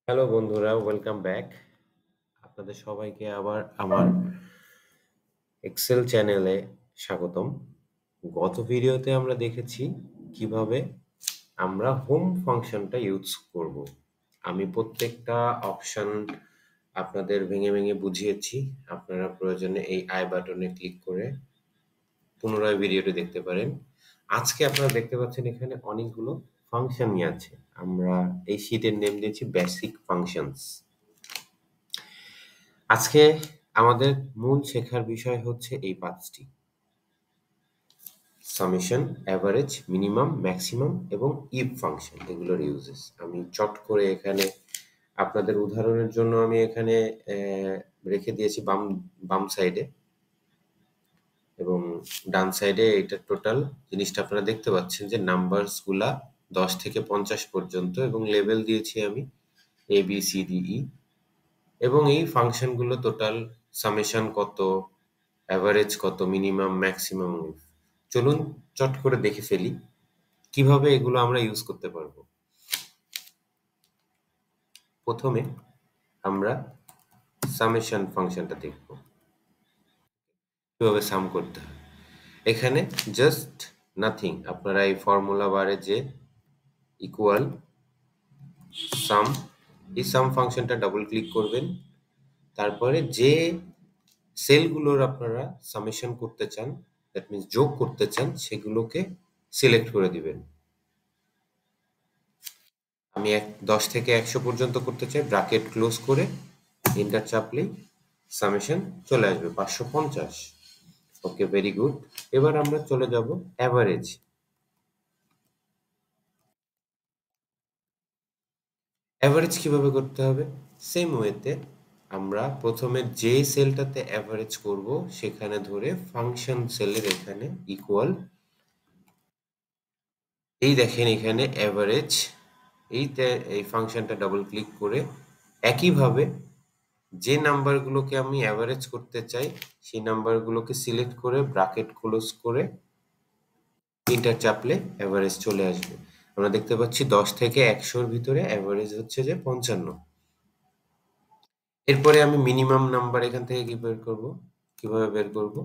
Hello বন্ধুরা, welcome back. আপনাদের সবাইকে আবার আমার এক্সেল চ্যানেলে স্বাগতম। গত ভিডিওতে আমরা দেখেছি কিভাবে আমরা হোম ফাংশনটা ইউজ করব। আমি প্রত্যেকটা অপশন আপনাদের ভেঙে ভেঙে বুঝিয়েছি। আপনারা প্রয়োজনে এই আই বাটনে ক্লিক করে পুনরায় ভিডিওটি দেখতে পারেন। আজকে আপনারা দেখতে পাচ্ছেন এখানে অনেকগুলো ফাংশনই আছে। আমরা এই শীটের নেম দিয়েছি বেসিক ফাংশনস। আজকে আমাদের মূল শেখার বিষয় হচ্ছে এই পাঁচটি: সামেশন, অ্যাভারেজ, মিনিমাম, ম্যাক্সিমাম এবং ইফ ফাংশন, এগুলোর ইউজেস। আমি চট করে এখানে আপনাদের উদাহরণের জন্য আমি এখানে রেখে দিয়েছি বাম বাম সাইডে, এবং ডান সাইডে এটা টোটাল জিনিসটা আপনারা দেখতে পাচ্ছেন যে নাম্বারস গুলা 10 থেকে 50 পর্যন্ত, এবং লেভেল দিয়েছি আমি A B C D E, এবং এই ফাংশনগুলো টোটাল সামেশন কত, অ্যাভারেজ কত, মিনিমাম, ম্যাক্সিমাম। চলুন চট করে দেখে ফেলি কিভাবে এগুলো আমরা ইউজ করতে পারবো। প্রথমে আমরা সামেশন ফাংশনটা দেখব, কিভাবে সাম করতে হয়। এখানে জাস্ট নাথিং, আপনারা এই ফর্মুলা বারে যে ইকুয়াল সাম, এই সাম ফাংশনটা ডাবল ক্লিক করবেন। তারপরে যে সেলগুলোর আপনারা সামেশন করতে চান, দ্যাট মিনস যোগ করতে চান, সেগুলোকে সিলেক্ট করে দিবেন। আমি 10 থেকে 100 পর্যন্ত করতে চাই, ব্র্যাকেট ক্লোজ করে এন্টার চাপলেই সামেশন চলে আসবে 550। ওকে, ভেরি গুড। এবার আমরা চলে যাব অ্যাভারেজ। অ্যাভারেজ কিভাবে করতে হবে? সেম ওয়েতে আমরা প্রথমে যে সেলটাতে অ্যাভারেজ করব সেখানে ধরে ফাংশন সেলের এখানে ইকুয়াল, এই দেখেন এখানে অ্যাভারেজ, এই ফাংশনটা ডাবল ক্লিক করে একইভাবে যে নাম্বারগুলোকে আমি অ্যাভারেজ করতে চাই সেই নাম্বারগুলোকে সিলেক্ট করে ব্র্যাকেট ক্লোজ করে এন্টার চাপলে অ্যাভারেজ চলে আসবে। আমরা দেখতে পাচ্ছি 10 থেকে 100-র ভিতরে অ্যাভারেজ হচ্ছে যে 55। এরপরে আমি মিনিমাম নাম্বার এখান থেকে কিভাবে বের করব?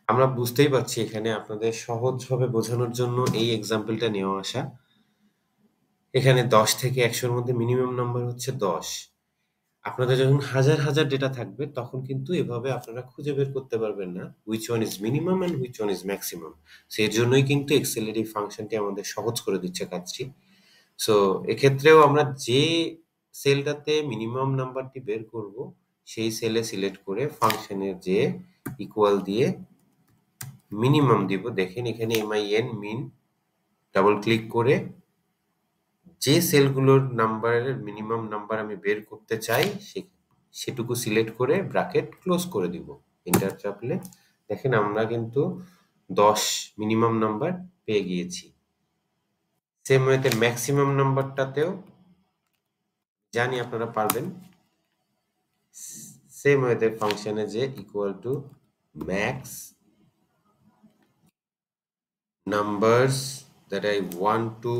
আমরা বুঝতেই পারছি এখানে আপনাদের সহজভাবে বোঝানোর জন্য এই এক্সাম্পলটা নেওয়া আসা। এখানে 10 থেকে 100-র মধ্যে মিনিমাম নাম্বার হচ্ছে 10। আপনাদের যখন হাজার হাজার ডেটা থাকবে তখন কিন্তু এভাবে আপনারা খুঁজে বের করতে পারবেন না which one is minimum and which one is maximum. সেই জন্যই কিন্তু এক্সেলের এই ফাংশনটি আমাদের সহজ করে দিচ্ছে কাজটি। সো এক্ষেত্রেও আমরা যে সেলটাতে মিনিমাম নাম্বারটি বের করব সেই সেলে সিলেক্ট করে ফাংশনের যে ইকুয়াল দিয়ে মিনিমাম দিব। দেখেন এখানে MIN মিন ডাবল ক্লিক করে যে সেলগুলোর নাম্বারের মিনিমাম নাম্বার আমি বের করতে চাই সেটুকু সিলেক্ট করে ব্র্যাকেট ক্লোজ করে দিব। এন্টার চাপলে দেখেন আমরা কিন্তু 10 মিনিমাম নাম্বার পেয়ে গিয়েছি। সেম ওয়েতে ম্যাক্সিমাম নাম্বারটাতেও জানি আপনারা পারবেন। সেম ওয়েতে ফাংশনে যে equal to max numbers that I want to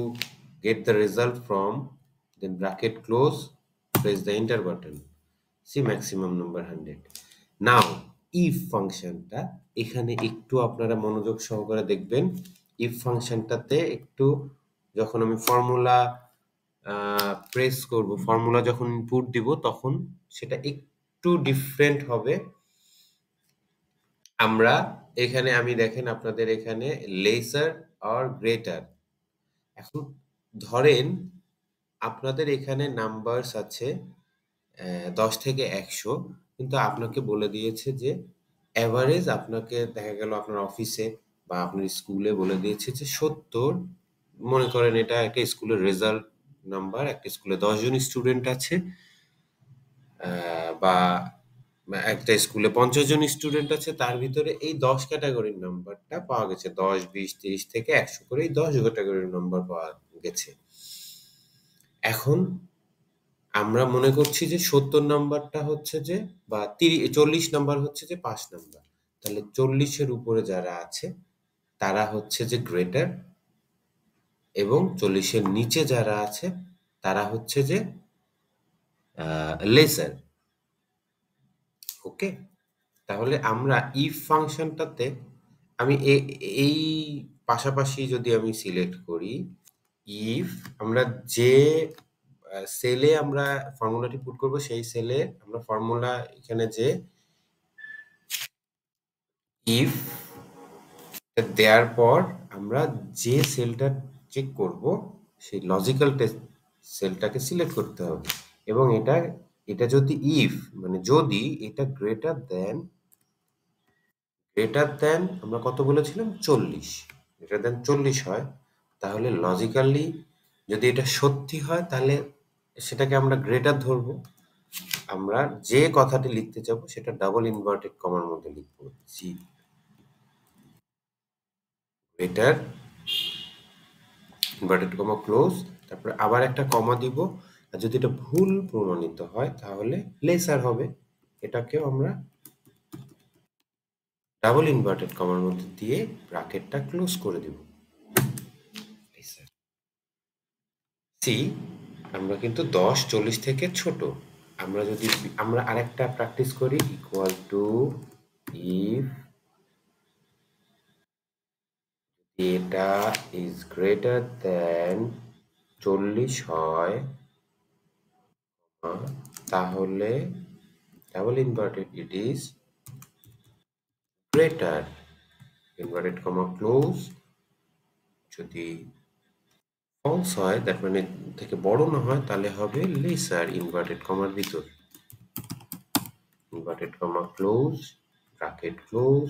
get the result from, then bracket close, press the enter button, see maximum number 100. Now if ফাংশনটা এখানে একটু আপনারা মনোযোগ সহকারে দেখবেন। if ফাংশনটাতে একটু যখন আমি ফর্মুলা প্রেস করব, ফর্মুলা যখন ইনপুট দিব তখন সেটা একটু ডিফারেন্ট হবে। আমরা এখানে আমি দেখেন আপনাদের এখানে লেসার অর গ্রেটার। এখন ধরেন আপনাদের এখানে নাম্বারস আছে 10 থেকে 100, কিন্তু আপনাকে বলে দিয়েছে যে অ্যাভারেজ, আপনাকে দেখা গেল আপনার অফিসে বা আপনার স্কুলে বলে দিয়েছে যে 70। মনে করেন এটা একটা স্কুলের রেজাল্ট নাম্বার, একটা স্কুলে 10 জন স্টুডেন্ট আছে, বা একটা স্কুলে 50 জন স্টুডেন্ট আছে, তার ভিতরে এই 10 ক্যাটাগরির নাম্বারটা পাওয়া গেছে। 10, 20, 30 থেকে 100 করে এই 10 ক্যাটাগরির নাম্বার পাওয়া গেছে। এখন আমরা মনে করছি যে 70 নাম্বারটা হচ্ছে যে, বা 40 নাম্বার হচ্ছে যে 5 নাম্বার। তাহলে 40 এর উপরে যারা আছে তারা হচ্ছে যে গ্রেটার, এবং 40 এর নিচে যারা আছে তারা হচ্ছে যে লেসার। ওকে, তাহলে আমরা ইফ ফাংশনটাতে আমি এই পাশাপাশি যদি আমি সিলেক্ট করি, ইফ আমরা যে সেলে আমরা ফর্মুলাটি পুট করব সেই সেলে আমরা ফর্মুলা এখানে যে ইফ দেওয়ার পর আমরা যে সেলটা চেক করব সেই লজিক্যাল টেস্ট সেলটাকে সিলেক্ট করতে হবে এবং এটা যদি ইফ মানে যদি এটা গ্রেটার দেন আমরা কত বলেছিলাম 40, গ্রেটার দেন 40 হয়, তাহলে লজিক্যালি যদি এটা সত্যি হয় তাহলে সেটাকে আমরা গ্রেটার ধরবো। আমরা যে কথাটি লিখতে যাব সেটা ডাবল ইনভার্টেড কমার মধ্যে লিখবো, জি গ্রেটার ইনভার্টেড কমা ক্লোজ, তারপরে আবার একটা কমা দিব। আর যদি এটা ভুল প্রমাণিত হয় তাহলে লেসার হবে। এটাকেও আমরা ডাবল ইনভার্টেড কমার মধ্যে দিয়ে ব্র্যাকেটটা ক্লোজ করে দিব। সি আমরা কিন্তু 10 40 থেকে ছোট। আমরা আরেকটা প্র্যাকটিস করি, ইকুয়াল টু ইফ এটা ইজ গ্রেটার দেন 40 হয়, তাহলে double inverted it is greater inverted comma close. যদি ফলস হয় দ্যাট মানে থেকে বড় না হয় তাহলে হবে লেসার ইনভার্টেড কমার ভিতর, inverted comma close bracket close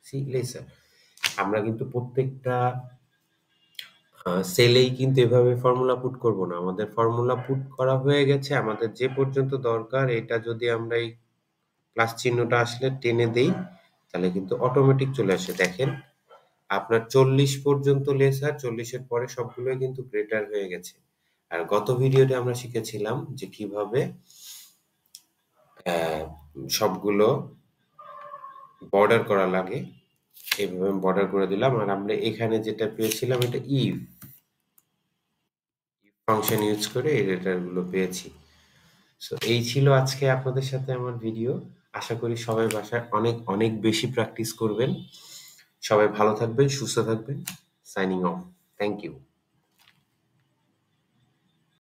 C lesser. আমরা কিন্তু প্রত্যেকটা সেলেই কিন্তু এভাবে ফর্মুলা পুট করব না, আমাদের ফর্মুলা পুট করা হয়ে গেছে। আমাদের যে পর্যন্ত দরকার এটা যদি আমরা এই প্লাস চিহ্নটা আসলে টেনে দেই তাহলে কিন্তু অটোমেটিক চলে আসে। দেখেন আপনার 40 পর্যন্ত লেসার, 40-এর পরে সবগুলোই কিন্তু গ্রেটার হয়ে গেছে। আর গত ভিডিওতে আমরা শিখেছিলাম যে কিভাবে সবগুলো বর্ডার করা লাগে। এইভাবে আমি বর্ডার করে দিলাম। আর আমরা এখানে যেটা পেয়েছিলাম এটা ইফ ফাংশন ইউজ করে এই ডেটাগুলো পেয়েছি। সো এই ছিল আজকে আপনাদের সাথে আমার ভিডিও। আশা করি সবাই বাসায় অনেক অনেক বেশি প্র্যাকটিস করবেন। সবাই ভালো থাকবেন, সুস্থ থাকবেন। Signing off. Thank you.